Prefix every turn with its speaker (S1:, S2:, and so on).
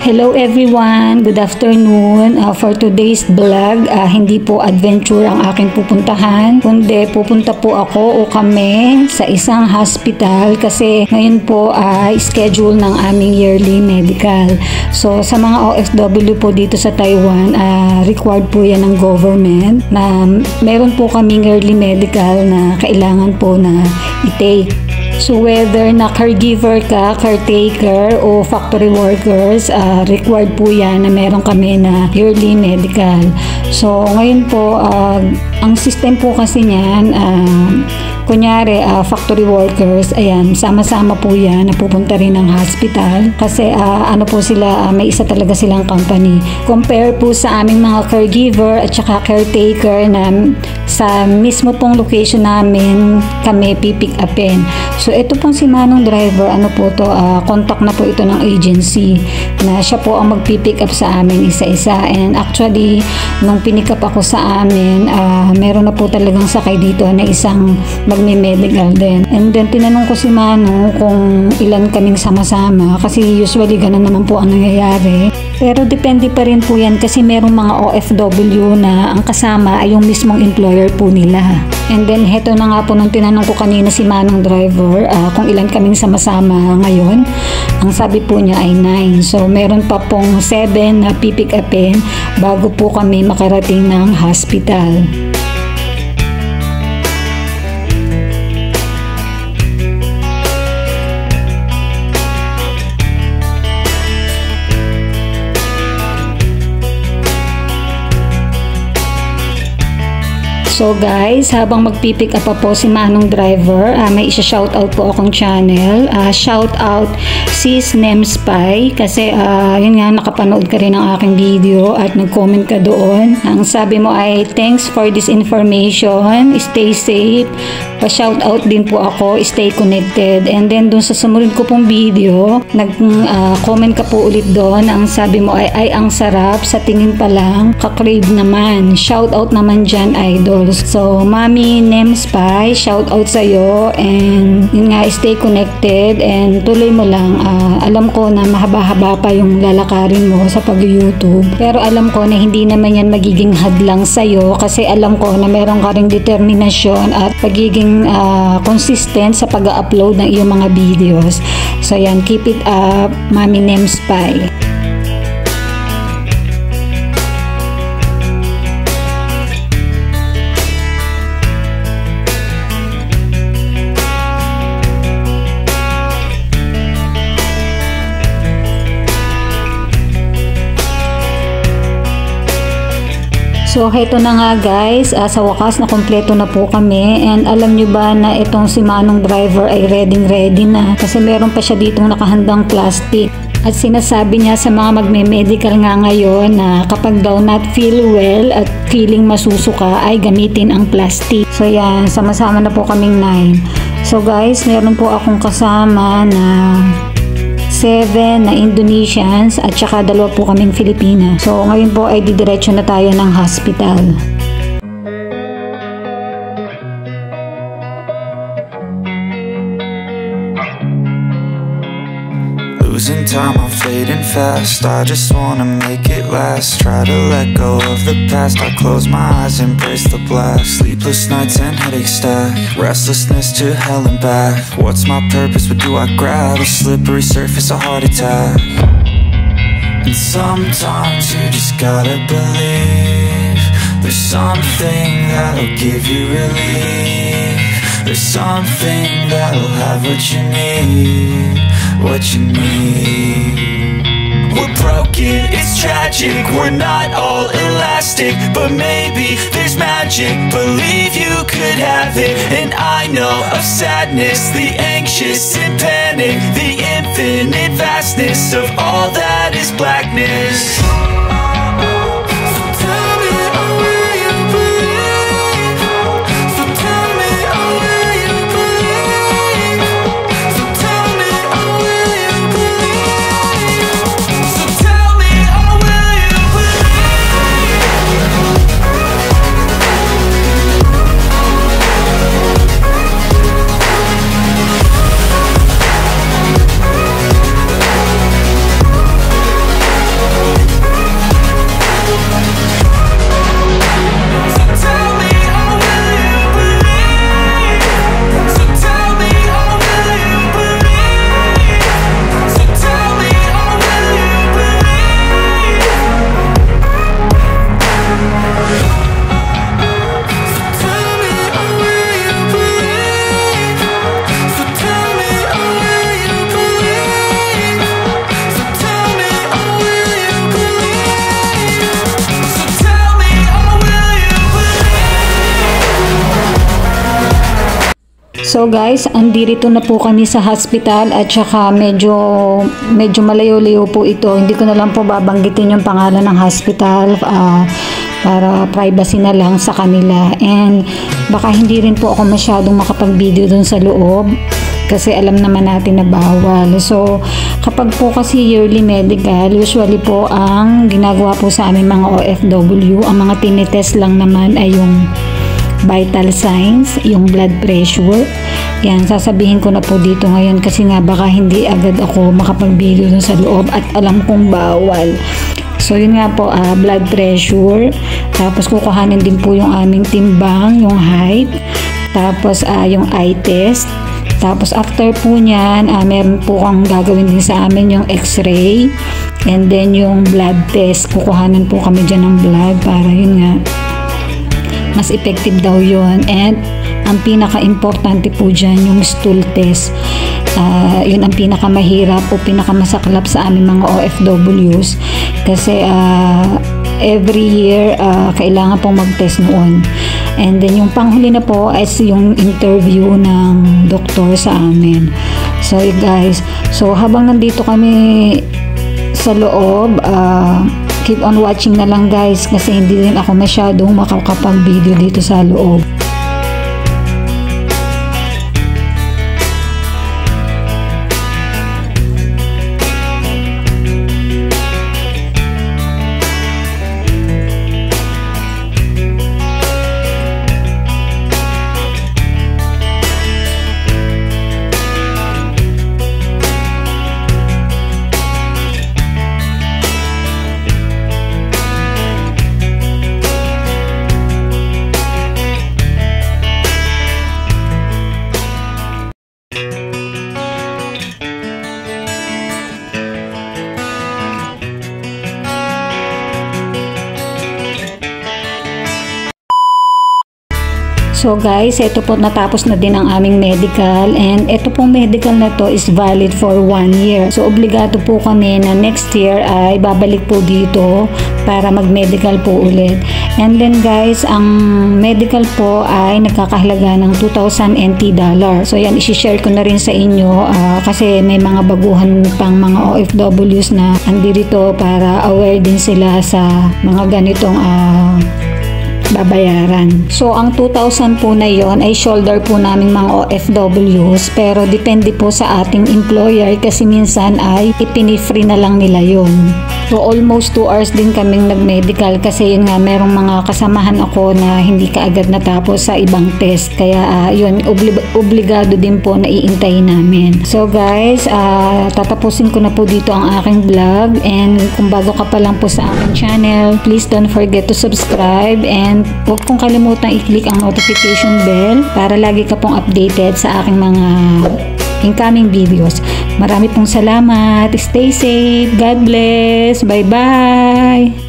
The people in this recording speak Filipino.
S1: Hello everyone! Good afternoon. For today's vlog, hindi po adventure ang aking pupuntahan, kundi pupunta po ako o kami sa isang hospital kasi ngayon po schedule ng aming yearly medical. So sa mga OFW po dito sa Taiwan, required po yan ng government na meron po kaming yearly medical na kailangan po na i-take. So whether na caregiver ka, caretaker o factory workers, required po yan na meron kami na yearly medical. So ngayon po, ang system po kasi niyan, kunyari factory workers, ayan, sama-sama po yan, napupunta rin ng hospital kasi ano po sila, may isa talaga silang company. Compare po sa aming mga caregiver at saka caretaker na sa mismo pong location namin kami pipick upin. So ito pong si Manong driver, ano po to, contact na po ito ng agency na siya po ang magpipick up sa amin isa-isa. And actually, nung pinick up ako sa amin, meron na po talagang sakay dito na isang magme-medical din. And then tinanong ko si Manong kung ilan kaming sama-sama kasi usually ganun naman po ang nangyayari. Pero depende pa rin po yan kasi merong mga OFW na ang kasama ay yung mismong employer po nila. And then heto na nga po nung tinanong ko kanina si Manong driver kung ilan kaming sama-sama ngayon. Ang sabi po niya ay 9. So meron pa pong 7 na pipick upin bago po kami makarating ng hospital. So guys, habang magpipick up pa po si Manong driver, may isa-shoutout po akong channel. Shoutout Sis Nemspy kasi yun nga, nakapanood ka rin ng aking video at nag-comment ka doon. Ang sabi mo ay thanks for this information, stay safe. Pa-shoutout din po ako, stay connected. And then dun sa sumunod ko pong video, nag-comment ka po ulit doon. Ang sabi mo ay ang sarap, sa tingin pa lang, kakrave naman. Shoutout naman dyan, idol. So, Mami Nemspy, shout out sa'yo and yun nga, stay connected and tuloy mo lang. Alam ko na mahaba-haba pa yung lalakarin mo sa pag-YouTube, pero alam ko na hindi naman yan magiging hadlang sa'yo kasi alam ko na meron ka ring determinasyon at pagiging consistent sa pag-upload ng iyong mga videos. So, yan, keep it up, Mami Nemspy. So, heto na nga guys, sa wakas na kompleto na po kami and alam nyo ba na itong si Manong driver ay ready na kasi meron pa siya ditong nakahandang plastic at sinasabi niya sa mga magme-medical nga ngayon na kapag daw not feel well at feeling masusuka ay gamitin ang plastic. So yan, sama-sama na po kaming 9. So guys, meron po akong kasama na 7 na Indonesians at saka 2 po kaming Filipina. So ngayon po ay didiretso na tayo ng hospital.
S2: Losing time, I'm fading fast. I just wanna make it last. Try to let go of the past. I close my eyes, embrace the blast. Sleepless nights and headaches stack. Restlessness to hell and back. What's my purpose? What do I grab? A slippery surface, a heart attack. And sometimes you just gotta believe there's something that'll give you relief. There's something that'll have what you need. What you need. We're broken, it's tragic. We're not all elastic, but maybe there's magic. Believe you could have it. And I know of sadness, the anxious and panic, the infinite vastness of all that is blackness.
S1: So guys, andito na po kami sa hospital at saka medyo malayo-layo po ito. Hindi ko na lang po babanggitin yung pangalan ng hospital para privacy na lang sa kanila. And baka hindi rin po ako masyadong makapag-video dun sa loob kasi alam naman natin na bawal. So kapag po kasi yearly medical, usually po ang ginagawa po sa amin mga OFW, ang mga tinitest lang naman ay yung vital signs, yung blood pressure. Yan, sasabihin ko na po dito ngayon kasi nga baka hindi agad ako makapag-video dun sa loob at alam kong bawal. So yun nga po, blood pressure, tapos kukuhanin din po yung aming timbang, yung height, tapos yung eye test, tapos after po nyan, meron po kang gagawin din sa amin yung x-ray, and then yung blood test, kukuhanan po kami dyan ng blood para yun nga mas effective daw yun. And ang pinaka-importante po dyan yung stool test. Yun ang pinakamahirap o pinakamasaklap sa aming mga OFWs kasi every year kailangan pong mag-test noon. And then yung panghuli na po is yung interview ng doktor sa amin. So guys, so habang nandito kami sa loob, keep on watching na lang guys kasi hindi rin ako masyadong makakapag-video dito sa loob. So guys, ito po natapos na din ang aming medical, and ito pong medical na to is valid for 1 year. So obligado po kami na next year ay babalik po dito para mag-medical po ulit. And then guys, ang medical po ay nagkakahalaga ng 2,000 NT dollar. So yan, isi-share ko na rin sa inyo kasi may mga baguhan pang mga OFWs na andito para aware din sila sa mga ganitong babayaran. So ang 2,000 po na yon ay shoulder po namin mga OFWs, pero depende po sa ating employer kasi minsan ay ipini-free na lang nila yon. So almost 2 hours din kaming nag-medical kasi yun nga, merong mga kasamahan ako na hindi kaagad natapos sa ibang test, kaya yun, obligado din po na iintayin namin. So guys, tatapusin ko na po dito ang aking vlog, and kung bago ka pa lang po sa aking channel, please don't forget to subscribe, and huwag pong kalimutan i-click ang notification bell para lagi ka pong updated sa aking mga incoming videos. Marami pong salamat. Stay safe. God bless. Bye-bye.